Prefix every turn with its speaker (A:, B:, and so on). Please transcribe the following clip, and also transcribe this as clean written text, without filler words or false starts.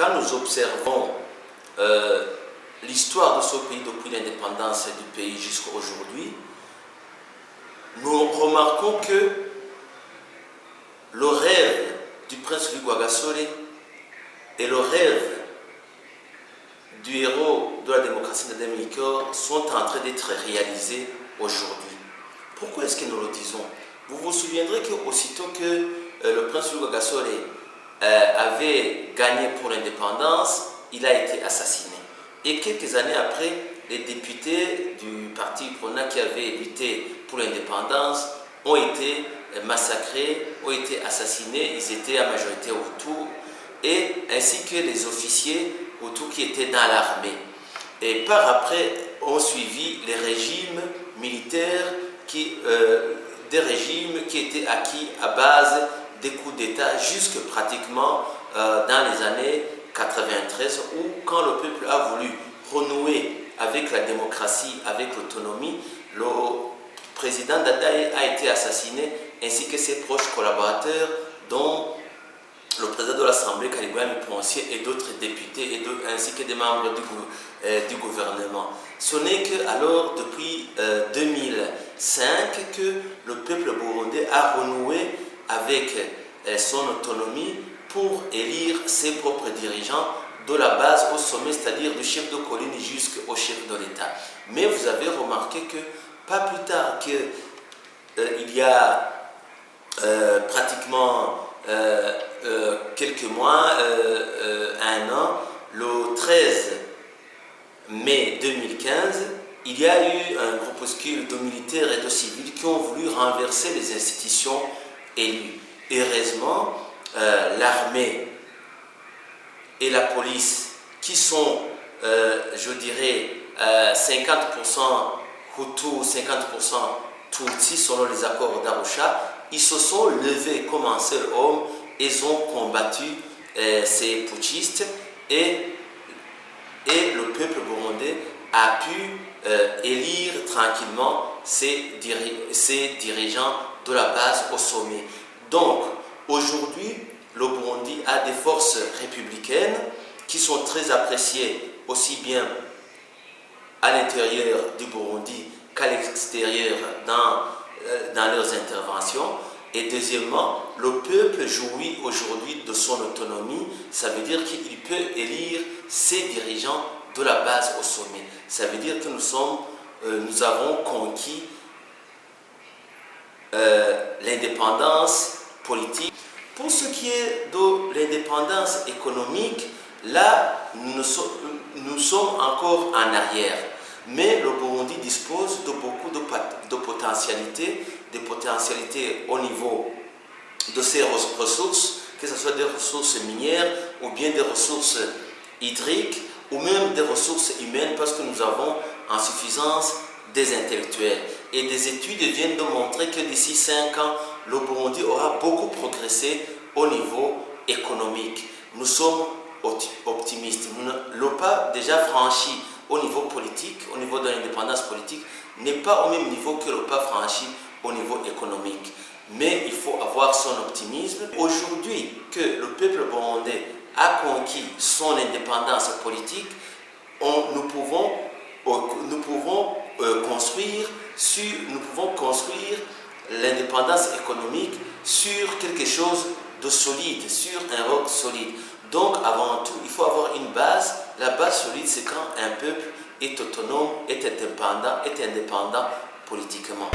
A: quand nous observons l'histoire de ce pays depuis l'indépendance du pays jusqu'à aujourd'hui, nous remarquons que le rêve du prince Louis Rwagasore et le rêve du héros de la démocratie de Melchior sont en train d'être réalisés aujourd'hui. Pourquoi est-ce que nous le disons? Vous vous souviendrez qu'aussitôt que le prince Louis Rwagasore avait gagné pour l'indépendance, il a été assassiné. Et quelques années après, les députés du parti Prona qui avaient lutté pour l'indépendance ont été massacrés, ont été assassinés. Ils étaient à majorité Hutu, et ainsi que les officiers Hutu qui étaient dans l'armée. Et par après ont suivi les régimes militaires, des régimes qui étaient acquis à base des coups d'État jusque pratiquement dans les années 93, où quand le peuple a voulu renouer avec la démocratie, avec l'autonomie, le président Dadaye a été assassiné, ainsi que ses proches collaborateurs, dont le président de l'Assemblée, Kalibouya Miponcier, et d'autres députés, ainsi que des membres du gouvernement. Ce n'est que alors, depuis 2005, que le peuple burundais a renoué avec son autonomie pour élire ses propres dirigeants de la base au sommet, c'est-à-dire du chef de colline jusqu'au chef de l'État. Mais vous avez remarqué que pas plus tard qu'il y a pratiquement quelques mois, un an, le 13 mai 2015, il y a eu un groupuscule de militaires et de civils qui ont voulu renverser les institutions élues. Heureusement, l'armée et la police, qui sont, je dirais, 50% Hutu, 50% Tutsi, selon les accords d'Arusha, ils se sont levés comme un seul homme, ils ont combattu ces putschistes, et le peuple burundais a pu élire tranquillement ses dirigeants de la base au sommet. Donc, aujourd'hui, le Burundi a des forces républicaines qui sont très appréciées aussi bien à l'intérieur du Burundi qu'à l'extérieur dans leurs interventions. Et deuxièmement, le peuple jouit aujourd'hui de son autonomie. Ça veut dire qu'il peut élire ses dirigeants de la base au sommet. Ça veut dire que nous avons conquis l'indépendance politique. Pour ce qui est de l'indépendance économique, là, nous sommes encore en arrière. Mais le Burundi dispose de beaucoup de potentialités, des potentialités au niveau de ses ressources, que ce soit des ressources minières ou bien des ressources hydriques ou même des ressources humaines, parce que nous avons en suffisance des intellectuels. Et des études viennent de montrer que d'ici 5 ans, le Burundi aura beaucoup progressé au niveau économique. Nous sommes optimistes. Le pas déjà franchi au niveau politique, au niveau de l'indépendance politique, n'est pas au même niveau que le pas franchi au niveau économique. Mais il faut avoir son optimisme. Aujourd'hui, que le peuple burundais a conquis son indépendance politique, nous pouvons construire l'indépendance économique sur quelque chose de solide, sur un roc solide. Donc, avant tout, il faut avoir une base. La base solide, c'est quand un peuple est autonome, est indépendant politiquement.